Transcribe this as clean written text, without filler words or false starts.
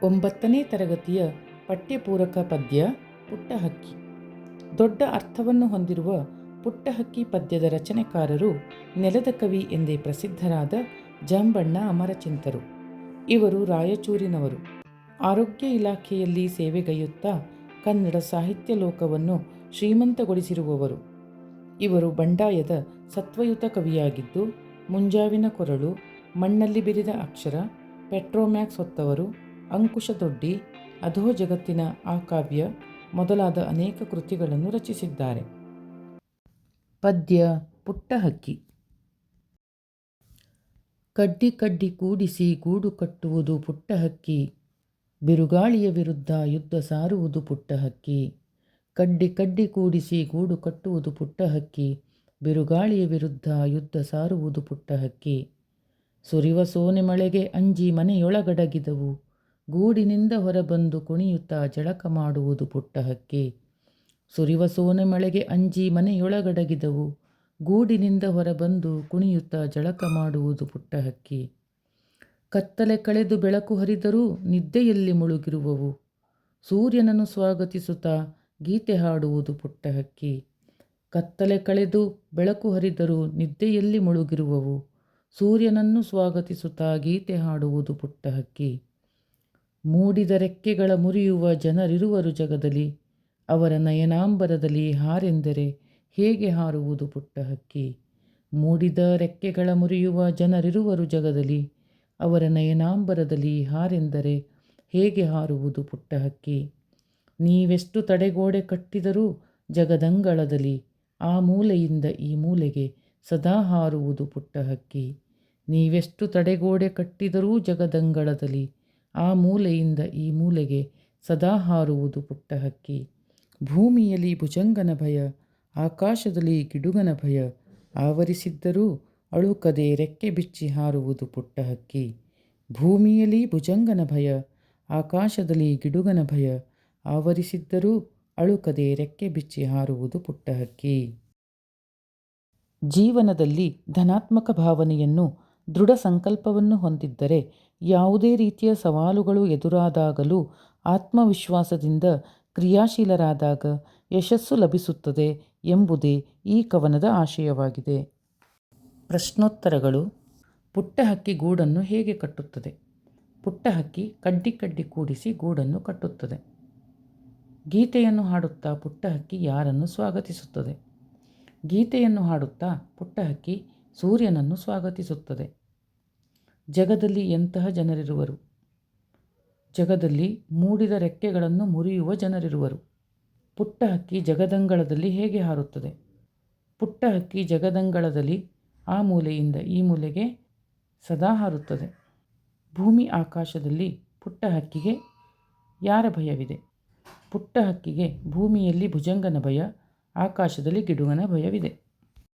9ನೇ ತರಗತಿಯ ಪಠ್ಯಪೂರಕ ಪದ್ಯ ಪುಟ್ಟ ಹಕ್ಕಿ. ದೊಡ್ಡ ಅರ್ಥವನ್ನು ಹೊಂದಿರುವ ಪುಟ್ಟ ಹಕ್ಕಿ ಪದ್ಯದ ರಚನೆಕಾರರು ನೆಲದ ಕವಿ ಎಂದೇ ಪ್ರಸಿದ್ಧರಾದ ಜಾಂಬಣ್ಣ ಅಮರಚಿಂತರು. ಇವರು ರಾಯಚೂರಿನವರು. ಆರೋಗ್ಯ ಇಲಾಖೆಯಲ್ಲಿ ಸೇವೆಗೈಯುತ್ತಾ ಕನ್ನಡ ಸಾಹಿತ್ಯ ಲೋಕವನ್ನು ಶ್ರೀಮಂತಗೊಳಿಸಿರುವವರು. ಇವರು ಬಂಡಾಯದ ಸತ್ವಯುತ ಕವಿಯಾಗಿದ್ದು, ಮುಂಜಾವಿನ ಕೊರಳು, ಮಣ್ಣಲ್ಲಿ ಬಿರಿದ ಅಕ್ಷರ, ಪೆಟ್ರೋಮ್ಯಾಕ್ಸ್ ಹೊತ್ತವರು, ಅಂಕುಶದೊಡ್ಡಿ, ಅಧೋ ಜಗತ್ತಿನ ಆ ಕಾವ್ಯ ಮೊದಲಾದ ಅನೇಕ ಕೃತಿಗಳನ್ನು ರಚಿಸಿದ್ದಾರೆ. ಪದ್ಯ ಪುಟ್ಟ ಹಕ್ಕಿ. ಕಡ್ಡಿ ಕಡ್ಡಿ ಕೂಡಿಸಿ ಗೂಡು ಕಟ್ಟುವುದು ಪುಟ್ಟ ಹಕ್ಕಿ, ಬಿರುಗಾಳಿಯ ವಿರುದ್ಧ ಯುದ್ಧ ಸಾರುವುದು ಪುಟ್ಟ ಹಕ್ಕಿ. ಕಡ್ಡಿ ಕಡ್ಡಿ ಕೂಡಿಸಿ ಗೂಡು ಕಟ್ಟುವುದು ಪುಟ್ಟ ಹಕ್ಕಿ, ಬಿರುಗಾಳಿಯ ವಿರುದ್ಧ ಯುದ್ಧ ಸಾರುವುದು ಪುಟ್ಟ ಹಕ್ಕಿ. ಸುರಿವ ಸೋನೆ ಮಳೆಗೆ ಅಂಜಿ ಮನೆಯೊಳಗಡಗಿದವು, ಗೂಡಿನಿಂದ ಹೊರಬಂದು ಕುಣಿಯುತ್ತಾ ಜಳಕ ಮಾಡುವುದು ಪುಟ್ಟ ಹಕ್ಕಿ. ಸುರಿವ ಸೋನೆ ಮಳೆಗೆ ಅಂಜಿ ಮನೆಯೊಳಗಡಗಿದವು, ಗೂಡಿನಿಂದ ಹೊರಬಂದು ಕುಣಿಯುತ್ತಾ ಜಳಕ ಮಾಡುವುದು ಪುಟ್ಟ ಹಕ್ಕಿ. ಕತ್ತಲೆ ಕಳೆದು ಬೆಳಕು ಹರಿದರೂ ನಿದ್ದೆಯಲ್ಲಿ ಮುಳುಗಿರುವವು, ಸೂರ್ಯನನ್ನು ಸ್ವಾಗತಿಸುತ್ತಾ ಗೀತೆ ಹಾಡುವುದು ಪುಟ್ಟ ಹಕ್ಕಿ. ಕತ್ತಲೆ ಕಳೆದು ಬೆಳಕು ಹರಿದರೂ ನಿದ್ದೆಯಲ್ಲಿ ಮುಳುಗಿರುವವು, ಸೂರ್ಯನನ್ನು ಸ್ವಾಗತಿಸುತ್ತಾ ಗೀತೆ ಹಾಡುವುದು ಪುಟ್ಟ ಹಕ್ಕಿ. ಮೂಡಿದ ರೆಕ್ಕೆಗಳ ಮುರಿಯುವ ಜನರಿರುವರು ಜಗದಲ್ಲಿ, ಅವರ ನಯನಾಂಬರದಲ್ಲಿ ಹಾರೆಂದರೆ ಹೇಗೆ ಹಾರುವುದು ಪುಟ್ಟ ಹಕ್ಕಿ. ಮೂಡಿದ ರೆಕ್ಕೆಗಳ ಮುರಿಯುವ ಜನರಿರುವರು ಜಗದಲ್ಲಿ, ಅವರ ನಯನಾಂಬರದಲ್ಲಿ ಹಾರೆಂದರೆ ಹೇಗೆ ಹಾರುವುದು ಪುಟ್ಟ ಹಕ್ಕಿ. ನೀವೆಷ್ಟು ತಡೆಗೋಡೆ ಕಟ್ಟಿದರೂ ಜಗದಂಗಳದಲ್ಲಿ, ಆ ಮೂಲೆಯಿಂದ ಈ ಮೂಲೆಗೆ ಸದಾ ಹಾರುವುದು ಪುಟ್ಟ ಹಕ್ಕಿ. ನೀವೆಷ್ಟು ತಡೆಗೋಡೆ ಕಟ್ಟಿದರೂ ಜಗದಂಗಳದಲ್ಲಿ, ಆ ಮೂಲೆಯಿಂದ ಈ ಮೂಲೆಗೆ ಸದಾ ಹಾರುವುದು ಪುಟ್ಟ ಹಕ್ಕಿ. ಭೂಮಿಯಲ್ಲಿ ಭುಜಂಗನ ಭಯ, ಆಕಾಶದಲ್ಲಿ ಗಿಡುಗನ ಭಯ, ಆವರಿಸಿದ್ದರೂ ಅಳುಕದೆ ರೆಕ್ಕೆ ಬಿಚ್ಚಿ ಹಾರುವುದು ಪುಟ್ಟ ಹಕ್ಕಿ. ಭೂಮಿಯಲ್ಲಿ ಭುಜಂಗನ ಭಯ, ಆಕಾಶದಲ್ಲಿ ಗಿಡುಗನ ಭಯ, ಆವರಿಸಿದ್ದರೂ ಅಳುಕದೆ ರೆಕ್ಕೆ ಬಿಚ್ಚಿ ಹಾರುವುದು ಪುಟ್ಟ ಹಕ್ಕಿ. ಜೀವನದಲ್ಲಿ ಧನಾತ್ಮಕ ಭಾವನೆಯನ್ನು, ದೃಢ ಸಂಕಲ್ಪವನ್ನು ಹೊಂದಿದ್ದರೆ ಯಾವುದೇ ರೀತಿಯ ಸವಾಲುಗಳು ಎದುರಾದಾಗಲೂ ಆತ್ಮವಿಶ್ವಾಸದಿಂದ ಕ್ರಿಯಾಶೀಲರಾದಾಗ ಯಶಸ್ಸು ಲಭಿಸುತ್ತದೆ ಎಂಬುದೇ ಈ ಕವನದ ಆಶಯವಾಗಿದೆ. ಪ್ರಶ್ನೋತ್ತರಗಳು. ಪುಟ್ಟ ಹಕ್ಕಿ ಗೂಡನ್ನು ಹೇಗೆ ಕಟ್ಟುತ್ತದೆ? ಪುಟ್ಟ ಹಕ್ಕಿ ಕಡ್ಡಿ ಕಡ್ಡಿ ಕೂಡಿಸಿ ಗೂಡನ್ನು ಕಟ್ಟುತ್ತದೆ. ಗೀತೆಯನ್ನು ಹಾಡುತ್ತಾ ಪುಟ್ಟ ಹಕ್ಕಿ ಯಾರನ್ನು ಸ್ವಾಗತಿಸುತ್ತದೆ? ಗೀತೆಯನ್ನು ಹಾಡುತ್ತಾ ಪುಟ್ಟ ಹಕ್ಕಿ ಸೂರ್ಯನನ್ನು ಸ್ವಾಗತಿಸುತ್ತದೆ. ಜಗದಲ್ಲಿ ಎಂತಹ ಜನರಿರುವರು? ಜಗದಲ್ಲಿ ಮೂಡಿದ ರೆಕ್ಕೆಗಳನ್ನು ಮುರಿಯುವ ಜನರಿರುವರು. ಪುಟ್ಟ ಹಕ್ಕಿ ಜಗದಂಗಳದಲ್ಲಿ ಹೇಗೆ ಹಾರುತ್ತದೆ? ಪುಟ್ಟ ಹಕ್ಕಿ ಜಗದಂಗಳದಲ್ಲಿ ಆ ಮೂಲೆಯಿಂದ ಈ ಮೂಲೆಗೆ ಸದಾ ಹಾರುತ್ತದೆ. ಭೂಮಿ ಆಕಾಶದಲ್ಲಿ ಪುಟ್ಟ ಹಕ್ಕಿಗೆ ಯಾರ ಭಯವಿದೆ? ಪುಟ್ಟ ಹಕ್ಕಿಗೆ ಭೂಮಿಯಲ್ಲಿ ಭುಜಂಗನ ಭಯ, ಆಕಾಶದಲ್ಲಿ ಗಿಡುಗನ ಭಯವಿದೆ.